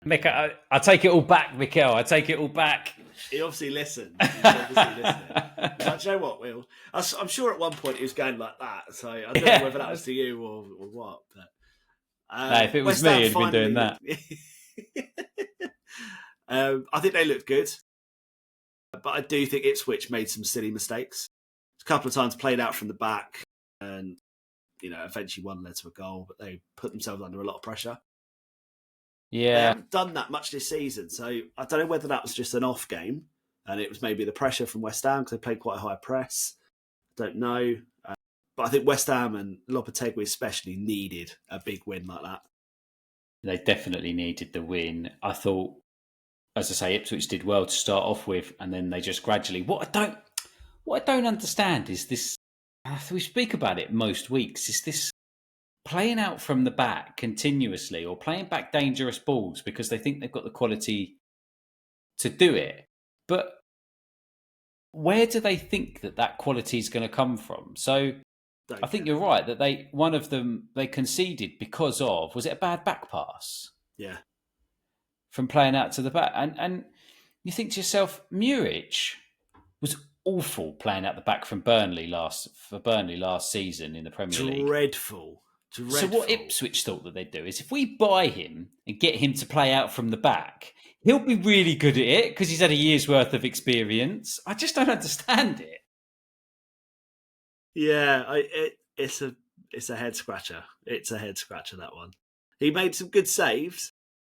[SPEAKER 2] Mikel, I take it all back, Mikel. I take it all back.
[SPEAKER 1] He obviously listened. But you know what, Will? I'm sure at one point he was going like that. So I don't know whether that was to you or what. But
[SPEAKER 2] if it was me, he'd been doing that.
[SPEAKER 1] I think they looked good. But I do think Ipswich made some silly mistakes. couple of times played out from the back, and eventually one led to a goal, but they put themselves under a lot of pressure.
[SPEAKER 2] Yeah.
[SPEAKER 1] They haven't done that much this season, so I don't know whether that was just an off game and it was maybe the pressure from West Ham because they played quite a high press. I don't know. But I think West Ham and Lopetegui especially needed a big win like that.
[SPEAKER 2] They definitely needed the win. I thought, as I say, Ipswich did well to start off with, and then they just gradually. What I don't understand is this. We speak about it most weeks. Is this playing out from the back continuously, or playing back dangerous balls because they think they've got the quality to do it? But where do they think that quality is going to come from? So I think you're right that one of them they conceded because of, was it a bad back pass?
[SPEAKER 1] Yeah.
[SPEAKER 2] From playing out to the back. And you think to yourself, Muric was awful playing out the back from Burnley last season in the Premier League.
[SPEAKER 1] Dreadful.
[SPEAKER 2] So what Ipswich thought that they'd do is if we buy him and get him to play out from the back, he'll be really good at it because he's had a year's worth of experience. I just don't understand it.
[SPEAKER 1] Yeah, it's a head scratcher. It's a head scratcher, that one. He made some good saves,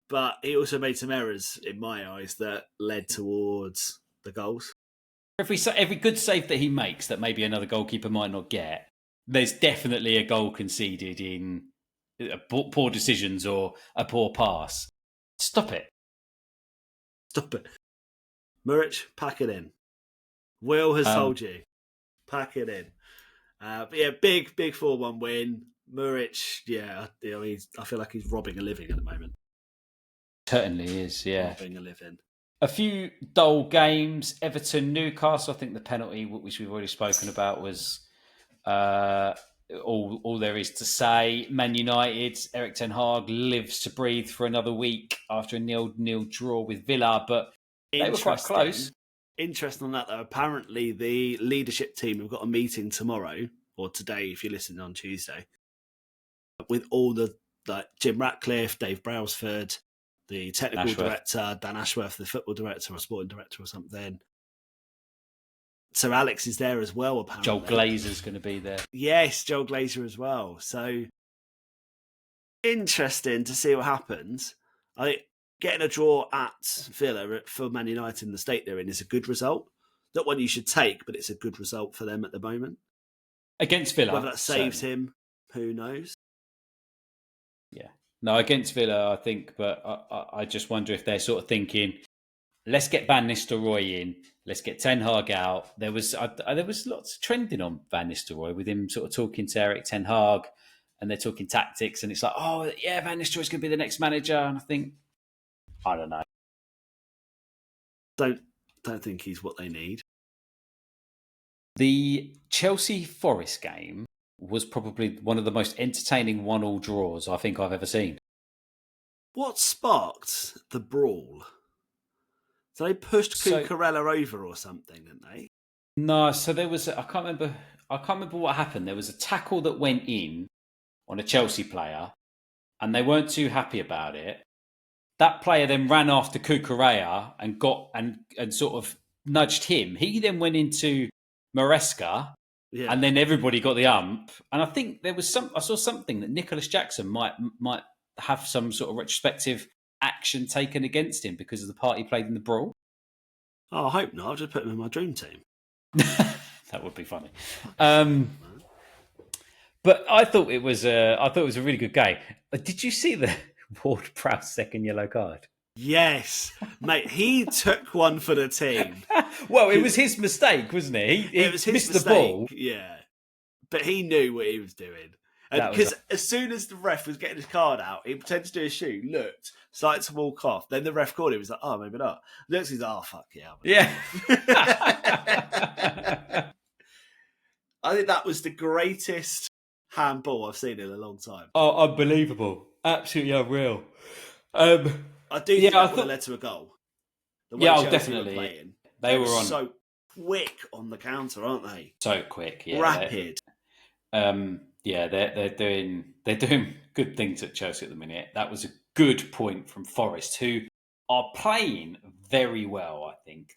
[SPEAKER 1] but he also made some errors in my eyes that led towards the goals.
[SPEAKER 2] Every good save that he makes that maybe another goalkeeper might not get, there's definitely a goal conceded in poor decisions or a poor pass. Stop it.
[SPEAKER 1] Stop it. Muric, pack it in. Will has told you. Pack it in. But yeah, big 4-1 win. Muric, yeah, I feel like he's robbing a living at the moment.
[SPEAKER 2] Certainly is, yeah.
[SPEAKER 1] Robbing a living.
[SPEAKER 2] A few dull games. Everton, Newcastle. I think the penalty, which we've already spoken about, was all there is to say. Man United, Eric Ten Hag lives to breathe for another week after a 0-0 draw with Villa, but they were quite close.
[SPEAKER 1] Interesting on that, though. Apparently, the leadership team have got a meeting tomorrow, or today, if you're listening on Tuesday, with all the Jim Ratcliffe, Dave Brailsford, the technical director, Dan Ashworth, the football director or sporting director or something. So Alex is there as well, apparently.
[SPEAKER 2] Joel Glazer's going to be there.
[SPEAKER 1] Yes, Joel Glazer as well. So interesting to see what happens. Getting a draw at Villa for Man United in the state they're in is a good result. Not one you should take, but it's a good result for them at the moment.
[SPEAKER 2] Against Villa.
[SPEAKER 1] Whether that saves him, who knows?
[SPEAKER 2] Yeah. No, against Villa, I think, but I just wonder if they're sort of thinking, let's get Van Nistelrooy in, let's get Ten Hag out. There was lots of trending on Van Nistelrooy with him sort of talking to Eric Ten Hag, and they're talking tactics, and it's like, oh yeah, Van Nistelrooy's going to be the next manager, and I think, I don't know.
[SPEAKER 1] Don't think he's what they need.
[SPEAKER 2] The Chelsea Forest game was probably one of the most entertaining 1-1 draws I think I've ever seen.
[SPEAKER 1] What sparked the brawl? So they pushed Cucurella over or something, didn't they?
[SPEAKER 2] No, so there was I can't remember what happened. There was a tackle that went in on a Chelsea player, and they weren't too happy about it. That player then ran after Cucurella and got and sort of nudged him. He then went into Maresca, and then everybody got the ump. And I think there was I saw something that Nicholas Jackson might have some sort of retrospective action taken against him because of the part he played in the brawl.
[SPEAKER 1] Oh, I hope not. I'll just put him in my dream team.
[SPEAKER 2] That would be funny. But I thought it was a really good game. Did you see the Ward-Prowse second yellow card?
[SPEAKER 1] Yes, mate. He took one for the team.
[SPEAKER 2] Well, it was his mistake, wasn't it? He
[SPEAKER 1] it was his
[SPEAKER 2] missed
[SPEAKER 1] mistake,
[SPEAKER 2] the ball.
[SPEAKER 1] Yeah, but he knew what he was doing. And because as soon as the ref was getting his card out, he pretended to do a shoe, looked, started to walk off. Then the ref called him. He was like, oh, maybe not. Looks, he's like, oh, fuck yeah.
[SPEAKER 2] Yeah.
[SPEAKER 1] I think that was the greatest handball I've seen in a long time.
[SPEAKER 2] Oh, unbelievable. Absolutely unreal.
[SPEAKER 1] I do think that would have led to a goal.
[SPEAKER 2] Definitely.
[SPEAKER 1] Playing.
[SPEAKER 2] They were
[SPEAKER 1] so quick on the counter, aren't they?
[SPEAKER 2] So quick, yeah.
[SPEAKER 1] Rapid.
[SPEAKER 2] They're doing good things at Chelsea at the minute. That was a good point from Forest, who are playing very well. I think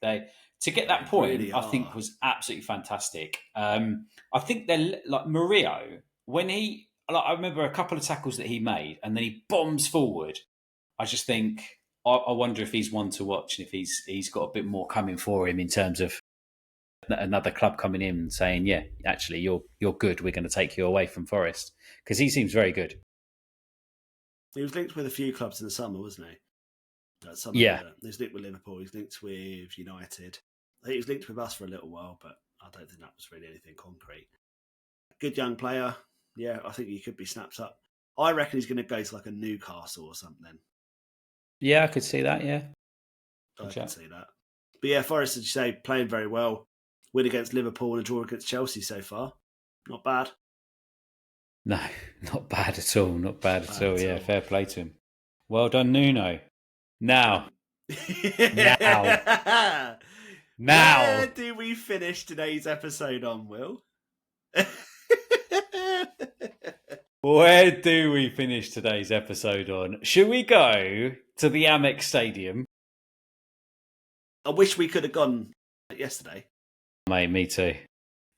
[SPEAKER 2] to get that point,
[SPEAKER 1] really
[SPEAKER 2] I think
[SPEAKER 1] are.
[SPEAKER 2] was absolutely fantastic. I think they're like Murillo when he. Like, I remember a couple of tackles that he made, and then he bombs forward. I just think I wonder if he's one to watch, and if he's got a bit more coming for him in terms of another club coming in and saying, "Yeah, actually, you're good. We're going to take you away from Forest," because he seems very good.
[SPEAKER 1] He was linked with a few clubs in the summer, wasn't he?
[SPEAKER 2] Yeah,
[SPEAKER 1] He was linked with Liverpool. He was linked with United. I think he was linked with us for a little while, but I don't think that was really anything concrete. Good young player. Yeah, I think he could be snapped up. I reckon he's going to go to like a Newcastle or something.
[SPEAKER 2] yeah, I could see that. Yeah,
[SPEAKER 1] I
[SPEAKER 2] good
[SPEAKER 1] can
[SPEAKER 2] chat.
[SPEAKER 1] see that. But yeah, Forest, as you say, playing very well. Win against Liverpool and a draw against Chelsea so far. Not bad.
[SPEAKER 2] No, not bad at all. Not bad
[SPEAKER 1] Not
[SPEAKER 2] at
[SPEAKER 1] bad
[SPEAKER 2] all.
[SPEAKER 1] at
[SPEAKER 2] Yeah,
[SPEAKER 1] all.
[SPEAKER 2] fair play to him. Well done, Nuno. Now,
[SPEAKER 1] Um,
[SPEAKER 2] now,
[SPEAKER 1] Where
[SPEAKER 2] now.
[SPEAKER 1] do we finish today's episode on, Will?
[SPEAKER 2] Where do we finish today's episode on? Should we go to the Amex Stadium?
[SPEAKER 1] I wish we could have gone yesterday.
[SPEAKER 2] Mate, me too.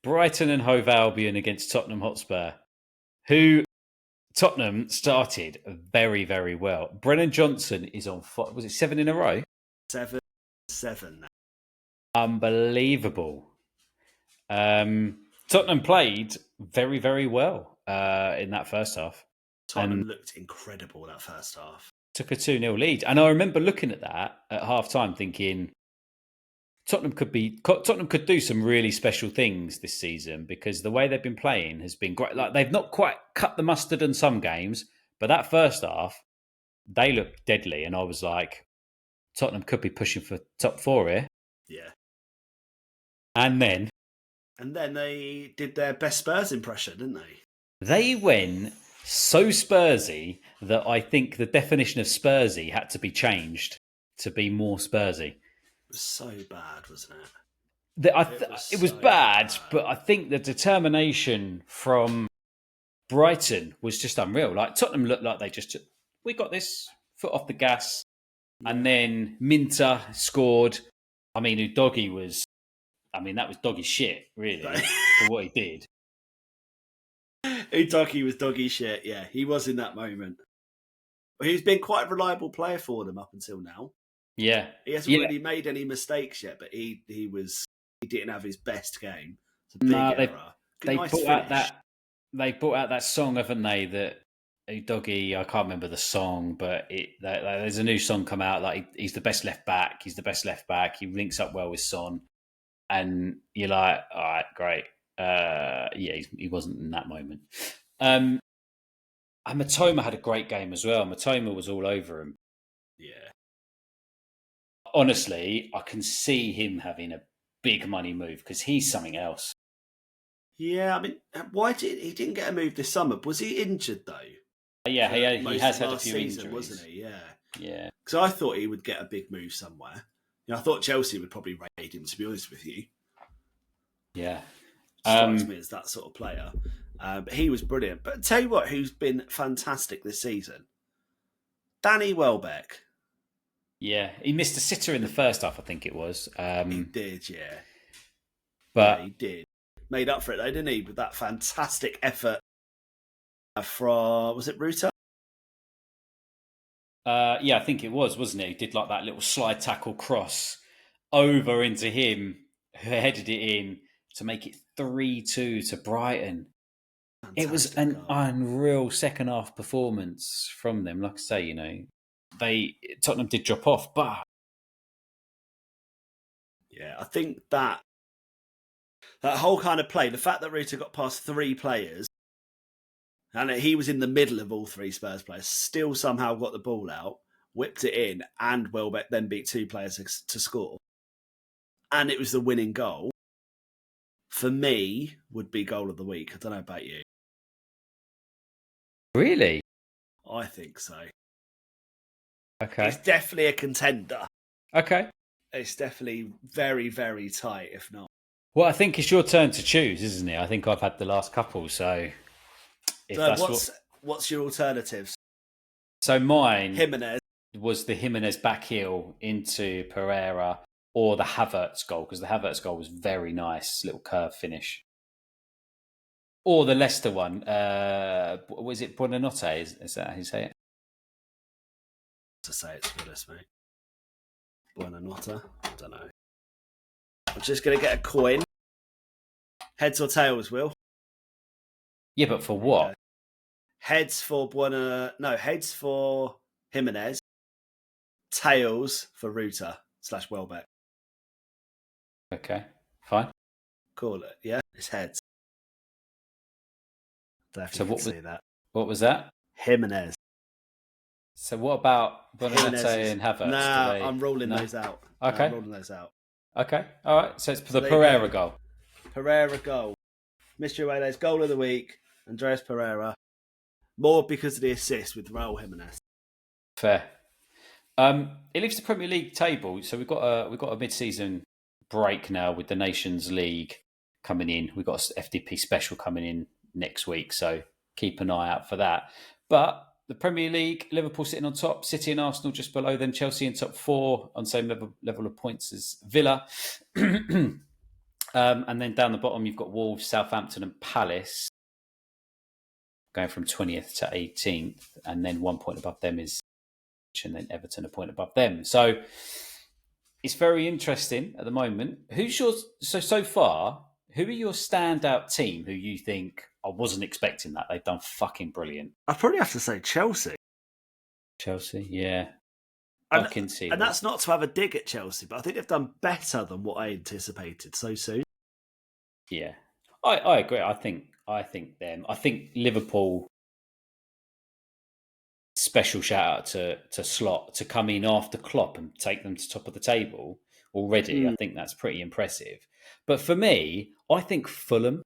[SPEAKER 2] Brighton and Hove Albion against Tottenham Hotspur, who Tottenham started very, very well. Brennan Johnson is on, was it 7 in a row?
[SPEAKER 1] 7-7 now.
[SPEAKER 2] Unbelievable. Tottenham played very, very well in that first half.
[SPEAKER 1] Tottenham looked incredible that first half.
[SPEAKER 2] Took a 2-0 lead. And I remember looking at that at half time thinking Tottenham could do some really special things this season because the way they've been playing has been great. Like they've not quite cut the mustard in some games, but that first half, they looked deadly. And I was like, Tottenham could be pushing for top 4 here.
[SPEAKER 1] Yeah.
[SPEAKER 2] And then
[SPEAKER 1] they did their best Spurs impression, didn't they?
[SPEAKER 2] they went so Spursy that I think the definition of Spursy had to be changed to be more Spursy.
[SPEAKER 1] It was so bad, wasn't it?
[SPEAKER 2] It was bad, but I think the determination from Brighton was just unreal. Like Tottenham looked like they just took, we got this, foot off the gas. Yeah. And then Minter scored. I mean, Udogie was, that was doggy shit, really, for what he did.
[SPEAKER 1] Udogie was doggy shit, yeah. He was in that moment. But he's been quite a reliable player for them up until now.
[SPEAKER 2] Yeah.
[SPEAKER 1] He hasn't really made any mistakes yet, but he didn't have his best game. It's a big error.
[SPEAKER 2] They brought out that song, haven't they? That Udogie, I can't remember the song, but there's a new song come out. Like he's the best left back. He's the best left back. He links up well with Son, and you're like, all right, great. He wasn't in that moment. And Matoma had a great game as well. Matoma was all over him.
[SPEAKER 1] Yeah.
[SPEAKER 2] Honestly, I can see him having a big money move because he's something else.
[SPEAKER 1] Yeah, I mean, he didn't get a move this summer? Was he injured though?
[SPEAKER 2] Yeah, he has had a few
[SPEAKER 1] season,
[SPEAKER 2] injuries,
[SPEAKER 1] wasn't he? Yeah,
[SPEAKER 2] yeah.
[SPEAKER 1] Because I thought he would get a big move somewhere. I thought Chelsea would probably raid him. To be honest with you,
[SPEAKER 2] yeah,
[SPEAKER 1] strikes me as that sort of player. But he was brilliant. But tell you what, who's been fantastic this season? Danny Welbeck.
[SPEAKER 2] Yeah, he missed a sitter in the first half, I think it was.
[SPEAKER 1] He did, yeah.
[SPEAKER 2] But
[SPEAKER 1] yeah, he did. Made up for it though, didn't he? With that fantastic effort from, was it Ruta?
[SPEAKER 2] Yeah, I think it was, wasn't it? He did like that little slide tackle cross over into him, who headed it in to make it 3-2 to Brighton. Fantastic it was an unreal second half performance from them. Like I say, Tottenham did drop off, but
[SPEAKER 1] yeah, I think that whole kind of play, the fact that Ruta got past 3 players and he was in the middle of all 3 Spurs players, still somehow got the ball out, whipped it in, and Welbeck then beat 2 players to score. And it was the winning goal. For me, would be goal of the week. I don't know about you.
[SPEAKER 2] Really?
[SPEAKER 1] I think so.
[SPEAKER 2] Okay.
[SPEAKER 1] It's definitely a contender.
[SPEAKER 2] Okay.
[SPEAKER 1] It's definitely very, very tight, if not.
[SPEAKER 2] Well, I think it's your turn to choose, isn't it? I think I've had the last couple, so...
[SPEAKER 1] What's your alternatives?
[SPEAKER 2] So mine
[SPEAKER 1] Jimenez
[SPEAKER 2] was the Jimenez back heel into Pereira. or the Havertz goal, because the Havertz goal was very nice, little curve finish. Or the Leicester one. Was it Buonanotte? Is that how you say it?
[SPEAKER 1] To say it's for this, mate. Buonanotte. I don't know. I'm just going to get a coin. Heads or tails, Will?
[SPEAKER 2] Yeah, but for what?
[SPEAKER 1] Heads for heads for Jimenez. Tails for Ruta / Welbeck.
[SPEAKER 2] Okay, fine.
[SPEAKER 1] Call it, yeah? It's heads. Definitely see that.
[SPEAKER 2] What was that?
[SPEAKER 1] Jimenez.
[SPEAKER 2] So what about Buonanotte and Havertz?
[SPEAKER 1] Nah, I'm ruling those out.
[SPEAKER 2] Okay.
[SPEAKER 1] No, I'm ruling those out.
[SPEAKER 2] Okay, all right. So it's for the Pereira goal.
[SPEAKER 1] Pereira goal. Mr. Uele's goal of the week, Andreas Pereira. More because of the assist with Raul Jimenez.
[SPEAKER 2] Fair. It leaves the Premier League table. So we've got a mid-season break now with the Nations League coming in. We've got a FDP special coming in next week, so keep an eye out for that. But the Premier League, Liverpool sitting on top, City and Arsenal just below them, Chelsea in top 4 on same level of points as Villa. And then down the bottom, you've got Wolves, Southampton and Palace going from 20th to 18th. And then 1 point above them is, and then Everton a point above them. So it's very interesting at the moment. So far, who are your standout team who you think, I wasn't expecting that? They've done fucking brilliant.
[SPEAKER 1] I'd probably have to say Chelsea.
[SPEAKER 2] Chelsea, yeah. I can see that.
[SPEAKER 1] And that's not to have a dig at Chelsea, but I think they've done better than what I anticipated so soon.
[SPEAKER 2] Yeah. I agree. I think Liverpool, special shout out to Slot to come in after Klopp and take them to top of the table already. I think that's pretty impressive. But for me, I think Fulham.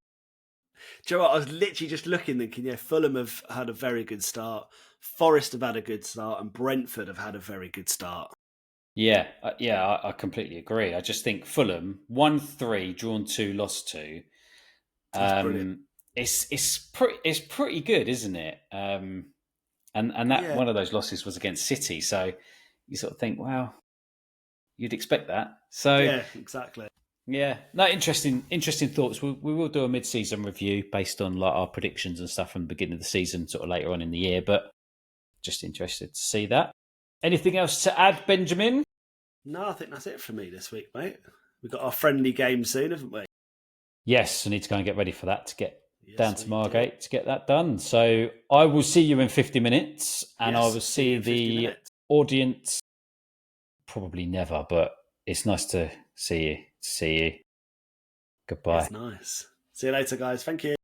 [SPEAKER 1] Do you know what? I was literally just looking, thinking, Fulham have had a very good start. Forest have had a good start, and Brentford have had a very good start.
[SPEAKER 2] Yeah, I completely agree. I just think Fulham 1-3, drawn 2, lost 2.
[SPEAKER 1] That's brilliant.
[SPEAKER 2] It's pretty good, isn't it? And that one of those losses was against City, so you sort of think, wow, you'd expect that. So
[SPEAKER 1] yeah, exactly.
[SPEAKER 2] Yeah, no, interesting thoughts. We will do a mid-season review based on like our predictions and stuff from the beginning of the season, sort of later on in the year. But just interested to see that. Anything else to add, Benjamin?
[SPEAKER 1] No, I think that's it for me this week, mate. We've got our friendly game soon, haven't we?
[SPEAKER 2] Yes, I need to go and get ready for that to get down to Margate to get that done. So I will see you in 50 minutes, and I will see the audience probably never, but it's nice to see you. Goodbye.
[SPEAKER 1] It's nice. See you later, guys. Thank you.